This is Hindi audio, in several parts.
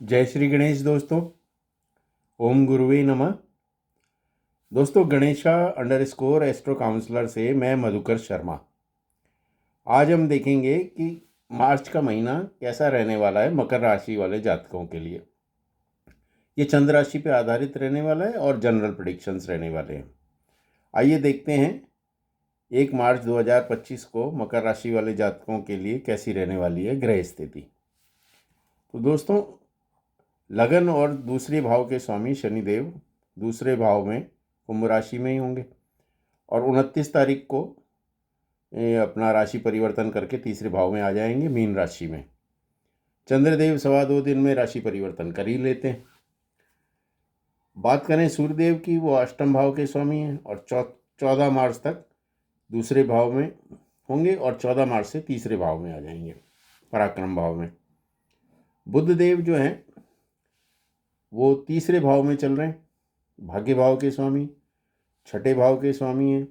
जय श्री गणेश दोस्तों। ओम गुरुवे नमः। दोस्तों, गणेशा _ एस्ट्रो काउंसलर से मैं मधुकर शर्मा। आज हम देखेंगे कि मार्च का महीना कैसा रहने वाला है मकर राशि वाले जातकों के लिए। ये चंद्र राशि पे आधारित रहने वाला है और जनरल प्रेडिक्शंस रहने वाले हैं। आइए देखते हैं 1 मार्च 2025 को मकर राशि वाले जातकों के लिए कैसी रहने वाली है ग्रह स्थिति। तो दोस्तों, लगन और दूसरे भाव के स्वामी शनिदेव दूसरे भाव में कुंभ राशि में ही होंगे और 29 तारीख को ये अपना राशि परिवर्तन करके तीसरे भाव में आ जाएंगे, मीन राशि में। चंद्रदेव 2.25 दिन में राशि परिवर्तन कर ही लेते हैं। बात करें सूर्यदेव की, वो अष्टम भाव के स्वामी हैं और 14 मार्च तक दूसरे भाव में होंगे और 14 मार्च से तीसरे भाव में आ जाएंगे, पराक्रम भाव में। बुधदेव जो हैं वो तीसरे भाव में चल रहे हैं, भाग्य भाव के स्वामी, छठे भाव के स्वामी हैं।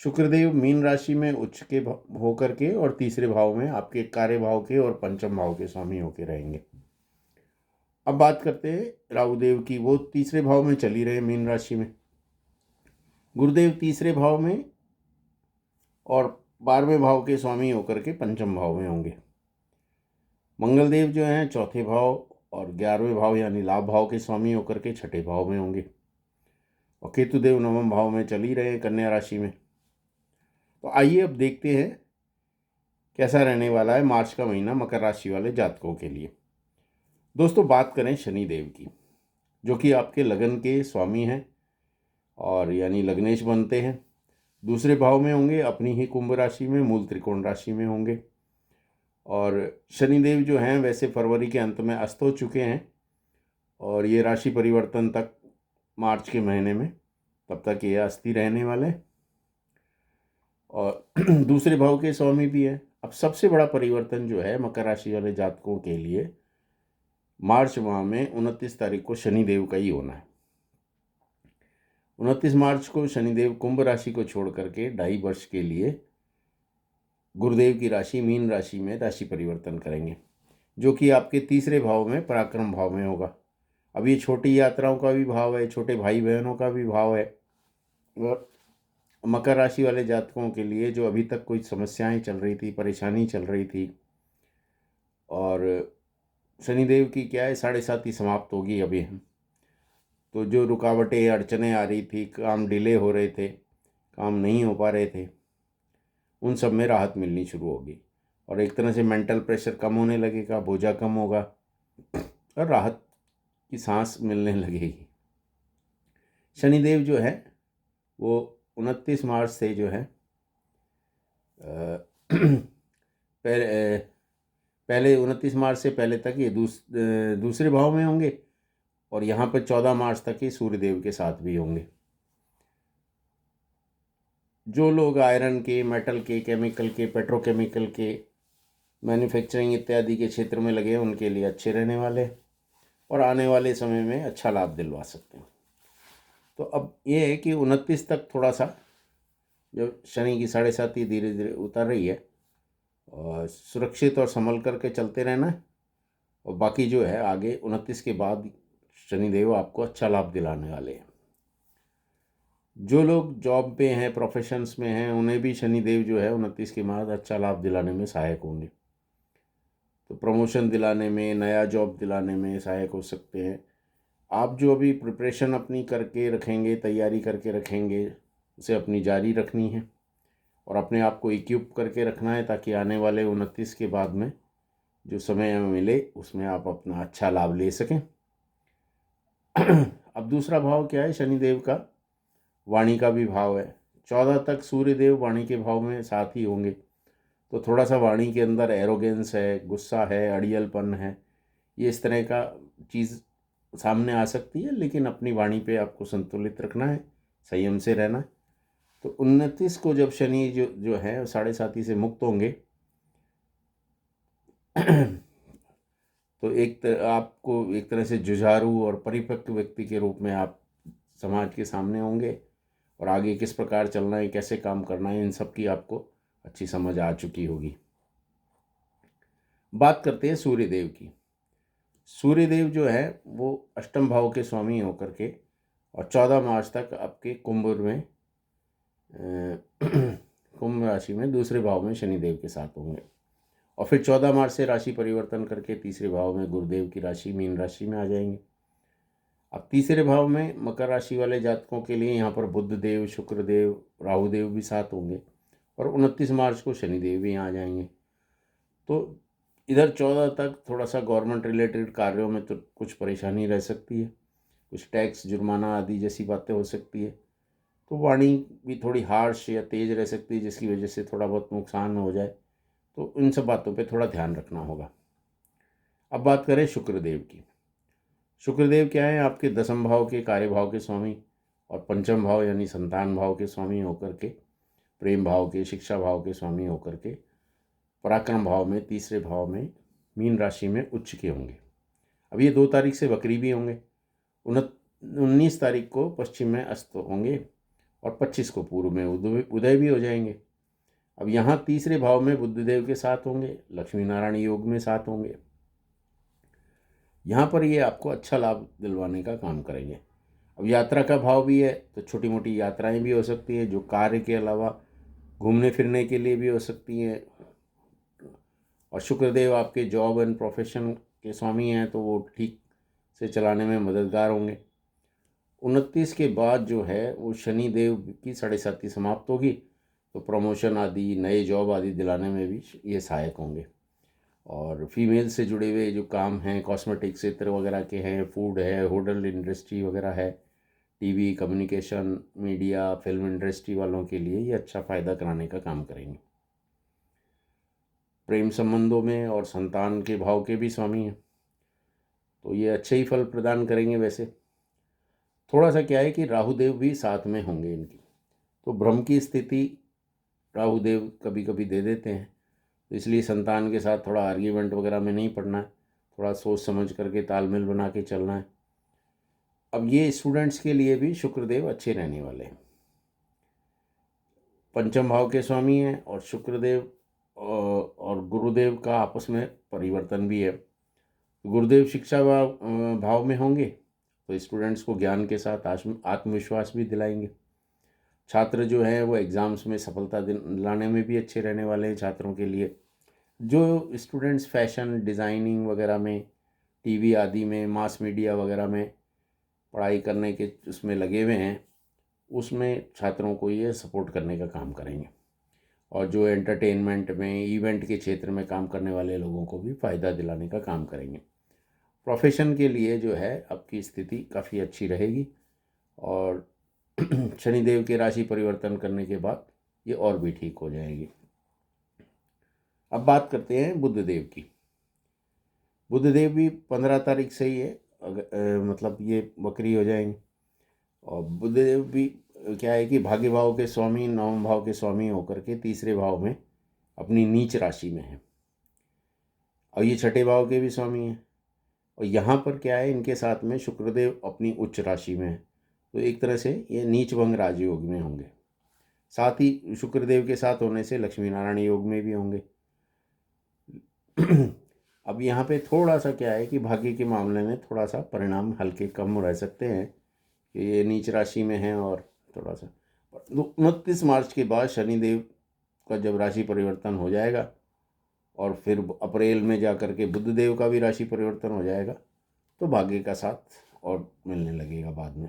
शुक्रदेव मीन राशि में उच्च के होकर के और तीसरे भाव में आपके कार्य भाव के और पंचम भाव के स्वामी होकर रहेंगे। अब बात करते हैं राहुदेव की, वो तीसरे भाव में चली रहे मीन राशि में। गुरुदेव तीसरे भाव में और 12वें भाव के स्वामी होकर के पंचम भाव में होंगे। मंगलदेव जो हैं चौथे भाव और 11वें भाव यानी लाभ भाव के स्वामी होकर के छठे भाव में होंगे और केतुदेव नवम भाव में चल ही रहे हैं कन्या राशि में। तो आइए अब देखते हैं कैसा रहने वाला है मार्च का महीना मकर राशि वाले जातकों के लिए। दोस्तों, बात करें शनिदेव की, जो कि आपके लगन के स्वामी हैं और यानी लग्नेश बनते हैं। दूसरे भाव में होंगे, अपनी ही कुंभ राशि में, मूल त्रिकोण राशि में होंगे। और शनिदेव जो हैं वैसे फरवरी के अंत में अस्त हो चुके हैं और ये राशि परिवर्तन तक मार्च के महीने में तब तक ये अस्थि रहने वाले और दूसरे भाव के स्वामी भी है। अब सबसे बड़ा परिवर्तन जो है मकर राशि वाले जातकों के लिए मार्च माह में 29 तारीख को शनिदेव का ही होना है। 29 मार्च को शनिदेव कुंभ राशि को छोड़ करके 2.5 वर्ष के लिए गुरुदेव की राशि मीन राशि में राशि परिवर्तन करेंगे, जो कि आपके तीसरे भाव में पराक्रम भाव में होगा। अब ये छोटी यात्राओं का भी भाव है, छोटे भाई बहनों का भी भाव है और मकर राशि वाले जातकों के लिए जो अभी तक कोई समस्याएं चल रही थी, परेशानी चल रही थी और शनिदेव की क्या है 7.5 समाप्त होगी अभी। तो जो रुकावटें अड़चनें आ रही थी, काम डिले हो रहे थे, काम नहीं हो पा रहे थे, उन सब में राहत मिलनी शुरू होगी और एक तरह से मेंटल प्रेशर कम होने लगेगा, बोझा कम होगा और राहत की सांस मिलने लगेगी। शनिदेव जो है वो 29 मार्च से जो है पहले 29 मार्च से पहले तक ये दूसरे भाव में होंगे और यहाँ पर 14 मार्च तक ये सूर्यदेव के साथ भी होंगे। जो लोग आयरन के, मेटल के, केमिकल के, पेट्रोकेमिकल के, मैन्युफैक्चरिंग इत्यादि के क्षेत्र में लगे हैं उनके लिए अच्छे रहने वाले और आने वाले समय में अच्छा लाभ दिलवा सकते हैं। तो अब ये है कि 29 तक थोड़ा सा जब शनि की 7.5 धीरे धीरे उतर रही है और सुरक्षित और संभल करके चलते रहना है और बाकी जो है आगे 29 के बाद शनिदेव आपको अच्छा लाभ दिलाने वाले हैं। जो लोग जॉब पे हैं, प्रोफेशंस में हैं, उन्हें भी शनिदेव जो है 29 के बाद अच्छा लाभ दिलाने में सहायक होंगे। तो प्रमोशन दिलाने में, नया जॉब दिलाने में सहायक हो सकते हैं। आप जो अभी प्रिपरेशन अपनी करके रखेंगे, तैयारी करके रखेंगे, उसे अपनी जारी रखनी है और अपने आप को इक्विप करके रखना है ताकि आने वाले 29 के बाद में जो समय मिले उसमें आप अपना अच्छा लाभ ले सकें। अब दूसरा भाव क्या है शनिदेव का? वाणी का भी भाव है। 14 तक सूर्यदेव वाणी के भाव में साथ ही होंगे, तो थोड़ा सा वाणी के अंदर एरोगेंस है, गुस्सा है, अड़ियलपन है, ये इस तरह का चीज़ सामने आ सकती है, लेकिन अपनी वाणी पे आपको संतुलित रखना है, संयम से रहना है। तो 29 को जब शनि जो है 7.5 से मुक्त होंगे तो आपको एक तरह से जुझारू और परिपक्व व्यक्ति के रूप में आप समाज के सामने होंगे और आगे किस प्रकार चलना है, कैसे काम करना है, इन सब की आपको अच्छी समझ आ चुकी होगी। बात करते हैं सूर्यदेव की। सूर्यदेव जो है वो अष्टम भाव के स्वामी होकर के और 14 मार्च तक आपके कुंभ में कुंभ राशि में दूसरे भाव में शनिदेव के साथ होंगे और फिर 14 मार्च से राशि परिवर्तन करके तीसरे भाव में गुरुदेव की राशि मीन राशि में आ जाएंगे। अब तीसरे भाव में मकर राशि वाले जातकों के लिए यहाँ पर बुध देव, शुक्र देव, राहु देव भी साथ होंगे और 29 मार्च को शनिदेव भी यहाँ आ जाएंगे। तो इधर 14 तक थोड़ा सा गवर्नमेंट रिलेटेड कार्यों में तो कुछ परेशानी रह सकती है, कुछ टैक्स जुर्माना आदि जैसी बातें हो सकती है। तो वाणी भी थोड़ी हार्श या तेज़ रह सकती है जिसकी वजह से थोड़ा बहुत नुकसान हो जाए, तो इन सब बातों पे थोड़ा ध्यान रखना होगा। अब बात करें शुक्रदेव की। शुक्रदेव क्या है, आपके दसम भाव के कार्य भाव के स्वामी और पंचम भाव यानी संतान भाव के स्वामी होकर के, प्रेम भाव के, शिक्षा भाव के स्वामी होकर के पराक्रम भाव में तीसरे भाव में मीन राशि में उच्च के होंगे। अब ये 2 तारीख से वक्री भी होंगे। 19 तारीख को पश्चिम में अस्त होंगे और 25 को पूर्व में उदय भी हो जाएंगे। अब यहाँ तीसरे भाव में बुद्धदेव के साथ होंगे, लक्ष्मी नारायण योग में साथ होंगे। यहाँ पर ये आपको अच्छा लाभ दिलवाने का काम करेंगे। अब यात्रा का भाव भी है तो छोटी मोटी यात्राएं भी हो सकती हैं जो कार्य के अलावा घूमने फिरने के लिए भी हो सकती हैं। और शुक्रदेव आपके जॉब एंड प्रोफेशन के स्वामी हैं तो वो ठीक से चलाने में मददगार होंगे। 29 के बाद जो है वो शनि देव की 7.5 समाप्त होगी, तो प्रमोशन आदि, नए जॉब आदि दिलाने में भी ये सहायक होंगे। और फीमेल से जुड़े हुए जो काम हैं, कॉस्मेटिक क्षेत्र वगैरह के हैं, फूड है, होटल इंडस्ट्री वगैरह है, TV, communication, media, film industry वालों के लिए ये अच्छा फ़ायदा कराने का काम करेंगे। प्रेम संबंधों में और संतान के भाव के भी स्वामी हैं तो ये अच्छे ही फल प्रदान करेंगे। वैसे थोड़ा सा क्या है कि राहुदेव भी साथ में होंगे इनकी, तो भ्रम की स्थिति राहुदेव कभी कभी दे देते हैं, तो इसलिए संतान के साथ थोड़ा आर्ग्यूमेंट वगैरह में नहीं पड़ना है, थोड़ा सोच समझ करके तालमेल बना के चलना है। अब ये स्टूडेंट्स के लिए भी शुक्रदेव अच्छे रहने वाले हैं। पंचम भाव के स्वामी हैं और शुक्रदेव और गुरुदेव का आपस में परिवर्तन भी है। गुरुदेव शिक्षा भाव में होंगे तो स्टूडेंट्स को ज्ञान के साथ आत्मविश्वास भी दिलाएंगे। छात्र जो हैं वो एग्ज़ाम्स में सफलता दिलाने में भी अच्छे रहने वाले हैं। छात्रों के लिए जो स्टूडेंट्स फैशन डिज़ाइनिंग वगैरह में, टीवी आदि में, मास मीडिया वगैरह में पढ़ाई करने के उसमें लगे हुए हैं, उसमें छात्रों को ये सपोर्ट करने का काम करेंगे। और जो एंटरटेनमेंट में, इवेंट के क्षेत्र में काम करने वाले लोगों को भी फ़ायदा दिलाने का काम करेंगे। प्रोफेशन के लिए जो है आपकी स्थिति काफ़ी अच्छी रहेगी और शनिदेव के राशि परिवर्तन करने के बाद ये और भी ठीक हो जाएगी। अब बात करते हैं बुधदेव की। बुधदेव भी 15 तारीख से ही है, मतलब ये वक्री हो जाएंगे। और बुधदेव भी क्या है कि भाग्य भाव के स्वामी, नवम भाव के स्वामी होकर के तीसरे भाव में अपनी नीच राशि में है और ये छठे भाव के भी स्वामी हैं। और यहाँ पर क्या है, इनके साथ में शुक्रदेव अपनी उच्च राशि में है, तो एक तरह से ये नीच भंग राजयोग में होंगे। साथ ही शुक्रदेव के साथ होने से लक्ष्मी नारायण योग में भी होंगे। अब यहाँ पे थोड़ा सा क्या है कि भाग्य के मामले में थोड़ा सा परिणाम हल्के कम रह सकते हैं कि ये नीच राशि में है। और थोड़ा सा 29 मार्च के बाद शनिदेव का जब राशि परिवर्तन हो जाएगा और फिर अप्रैल में जा कर के बुधदेव का भी राशि परिवर्तन हो जाएगा, तो भाग्य का साथ और मिलने लगेगा बाद में।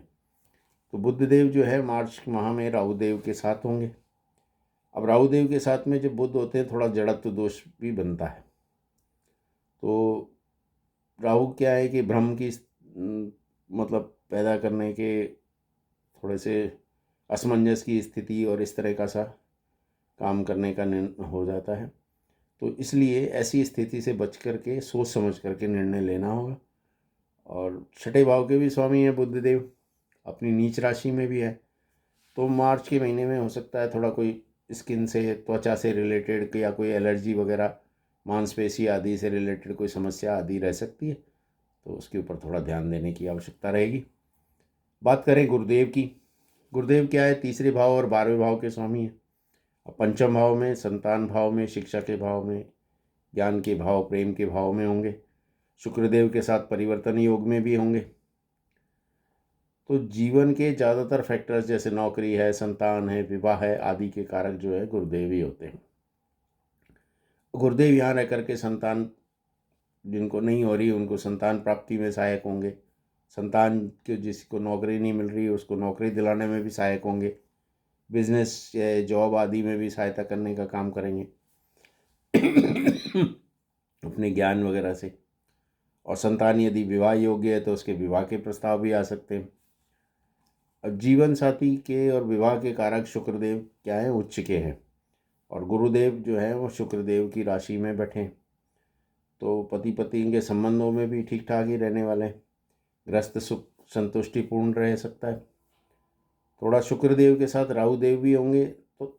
तो बुधदेव जो है मार्च माह में राहुदेव के साथ होंगे। अब राहुदेव के साथ में जब बुध होते हैं थोड़ा जड़त्व दोष भी बनता है। तो राहु क्या है कि भ्रम की मतलब पैदा करने के, थोड़े से असमंजस की स्थिति और इस तरह का सा काम करने का हो जाता है। तो इसलिए ऐसी स्थिति से बच करके सोच समझ करके निर्णय लेना होगा। और छठे भाव के भी स्वामी हैं बुधदेव, अपनी नीच राशि में भी है, तो मार्च के महीने में हो सकता है थोड़ा कोई स्किन से, त्वचा से रिलेटेड या कोई एलर्जी वगैरह, मांसपेशी आदि से रिलेटेड कोई समस्या आदि रह सकती है, तो उसके ऊपर थोड़ा ध्यान देने की आवश्यकता रहेगी। बात करें गुरुदेव की। गुरुदेव क्या है, तीसरे भाव और 12वें भाव के स्वामी हैं। पंचम भाव में, संतान भाव में, शिक्षा के भाव में, ज्ञान के भाव, प्रेम के भाव में होंगे। शुक्रदेव के साथ परिवर्तन योग में भी होंगे। तो जीवन के ज़्यादातर फैक्टर्स जैसे नौकरी है, संतान है, विवाह है आदि के कारक जो है गुरुदेव ही होते हैं। गुरुदेव यहाँ रह करके संतान जिनको नहीं हो रही उनको संतान प्राप्ति में सहायक होंगे। संतान के जिसको नौकरी नहीं मिल रही उसको नौकरी दिलाने में भी सहायक होंगे। बिजनेस या जॉब आदि में भी सहायता करने का काम करेंगे अपने ज्ञान वगैरह से। और संतान यदि विवाह योग्य है तो उसके विवाह के प्रस्ताव भी आ सकते हैं। अब जीवन साथी के और विवाह के कारक शुक्रदेव क्या है, उच्च के हैं, और गुरुदेव जो है वो शुक्रदेव की राशि में बैठे, तो पति पत्नी के संबंधों में भी ठीक ठाक ही रहने वाले हैं। ग्रस्त सुख संतुष्टिपूर्ण रह सकता है। थोड़ा शुक्रदेव के साथ राहुदेव भी होंगे तो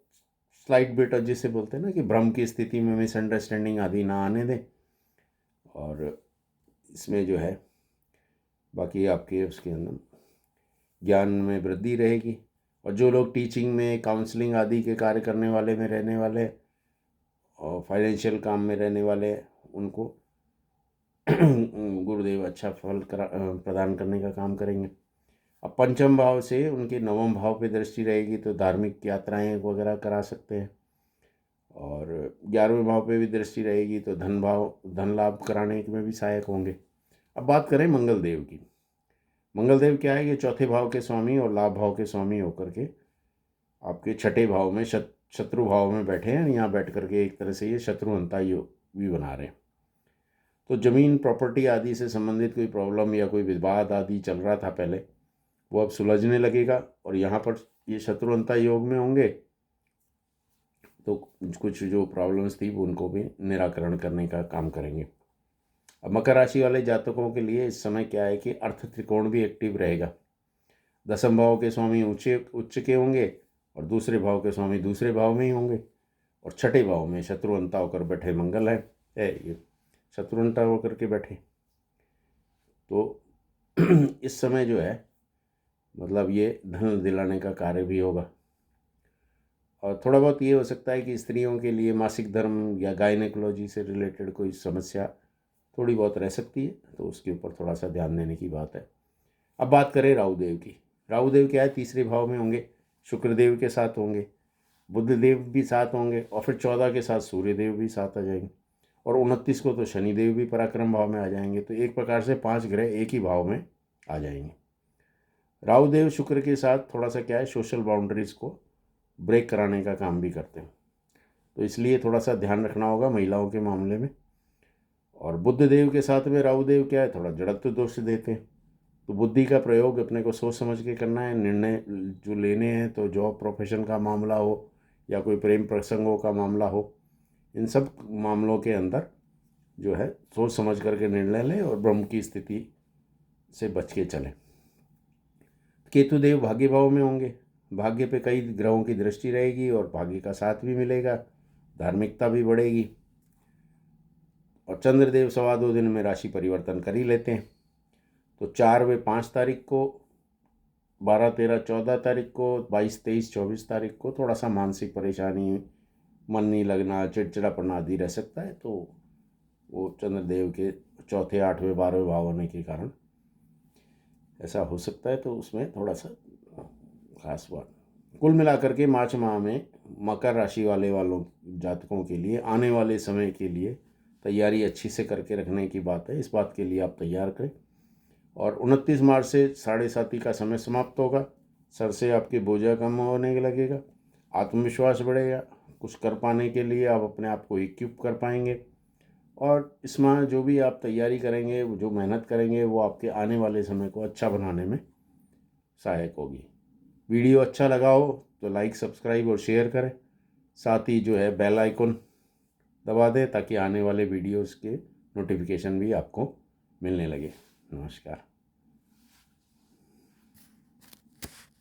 स्लाइट बिट, जिसे बोलते हैं ना कि भ्रम की स्थिति में मिसअंडरस्टैंडिंग आदि ना आने दें, और इसमें जो है बाकी आपके उसके अंदर ज्ञान में वृद्धि रहेगी। और जो लोग टीचिंग में, काउंसलिंग आदि के कार्य करने वाले में रहने वाले और फाइनेंशियल काम में रहने वाले उनको गुरुदेव अच्छा फल प्रदान करने का काम करेंगे। अब पंचम भाव से उनके नवम भाव पे दृष्टि रहेगी तो धार्मिक यात्राएं वगैरह करा सकते हैं। और 11वें भाव पे भी दृष्टि रहेगी तो धन लाभ कराने में भी सहायक होंगे। अब बात करें मंगल देव की। मंगल देव क्या है, ये चौथे भाव के स्वामी और लाभ भाव के स्वामी होकर के आपके छठे भाव में शत्रु भाव में बैठे हैं। यहाँ बैठ करके एक तरह से ये शत्रुअंता योग भी बना रहे हैं। तो ज़मीन प्रॉपर्टी आदि से संबंधित कोई प्रॉब्लम या कोई विवाद आदि चल रहा था पहले, वो अब सुलझने लगेगा। और यहाँ पर ये शत्रुअंता योग में होंगे तो कुछ जो प्रॉब्लम्स थी वो उनको भी निराकरण करने का काम करेंगे। अब मकर राशि वाले जातकों के लिए इस समय क्या है कि अर्थ त्रिकोण भी एक्टिव रहेगा। दसम भाव के स्वामी उच्च के होंगे और दूसरे भाव के स्वामी दूसरे भाव में ही होंगे। और छठे भाव में शत्रुअंता होकर बैठे मंगल है ये शत्रुअंता होकर के बैठे। तो इस समय जो है मतलब ये धन दिलाने का कार्य भी होगा। और थोड़ा बहुत ये हो सकता है कि स्त्रियों के लिए मासिक धर्म या गायनेकोलॉजी से रिलेटेड कोई समस्या थोड़ी बहुत रह सकती है, तो उसके ऊपर थोड़ा सा ध्यान देने की बात है। अब बात करें राहुदेव की। राहुदेव क्या है, तीसरे भाव में होंगे, शुक्रदेव के साथ होंगे, बुधदेव भी साथ होंगे, और फिर 14 के साथ सूर्यदेव भी साथ आ जाएंगे, और 29 को तो शनिदेव भी पराक्रम भाव में आ जाएंगे। तो एक प्रकार से 5 ग्रह एक ही भाव में आ जाएंगे। राहुदेव शुक्र के साथ थोड़ा सा क्या है, सोशल बाउंड्रीज को ब्रेक कराने का काम भी करते हैं, तो इसलिए थोड़ा सा ध्यान रखना होगा महिलाओं के मामले में। और बुधदेव के साथ में राहुदेव क्या है, थोड़ा जड़त्व दोष देते हैं, तो बुद्धि का प्रयोग अपने को सोच समझ के करना है। निर्णय जो लेने हैं, तो जॉब प्रोफेशन का मामला हो या कोई प्रेम प्रसंगों का मामला हो, इन सब मामलों के अंदर जो है सोच समझ करके निर्णय लें और ब्रह्म की स्थिति से बच के चलें। केतुदेव भाग्य भाव में होंगे, भाग्य पे कई ग्रहों की दृष्टि रहेगी और भाग्य का साथ भी मिलेगा, धार्मिकता भी बढ़ेगी। और चंद्रदेव 2.25 दिन में राशि परिवर्तन कर ही लेते हैं, तो 4 व 5 तारीख को, 12, 13, 14 तारीख को, 22, 23, 24 तारीख को थोड़ा सा मानसिक परेशानी, मन नहीं लगना, चिड़चिड़ापन आदि रह सकता है। तो वो चंद्रदेव के चौथे, 8वें, 12वें भाव होने के कारण ऐसा हो सकता है, तो उसमें थोड़ा सा खास बात। कुल मिलाकर के मार्च माह में मकर राशि वालों जातकों के लिए आने वाले समय के लिए तैयारी अच्छी से करके रखने की बात है। इस बात के लिए आप तैयार करें। और 29 मार्च से 7:30 का समय समाप्त होगा। सर से आपकी बोझा कम होने लगेगा, आत्मविश्वास बढ़ेगा, कुछ कर पाने के लिए आप अपने आप को इक्विप कर पाएंगे। और इसमें जो भी आप तैयारी करेंगे, जो मेहनत करेंगे, वो आपके आने वाले समय को अच्छा बनाने में सहायक होगी। वीडियो अच्छा लगा हो तो लाइक, सब्सक्राइब और शेयर करें। साथ ही जो है बेल आइकन दबा दें ताकि आने वाले वीडियोस के नोटिफिकेशन भी आपको मिलने लगे। नमस्कार।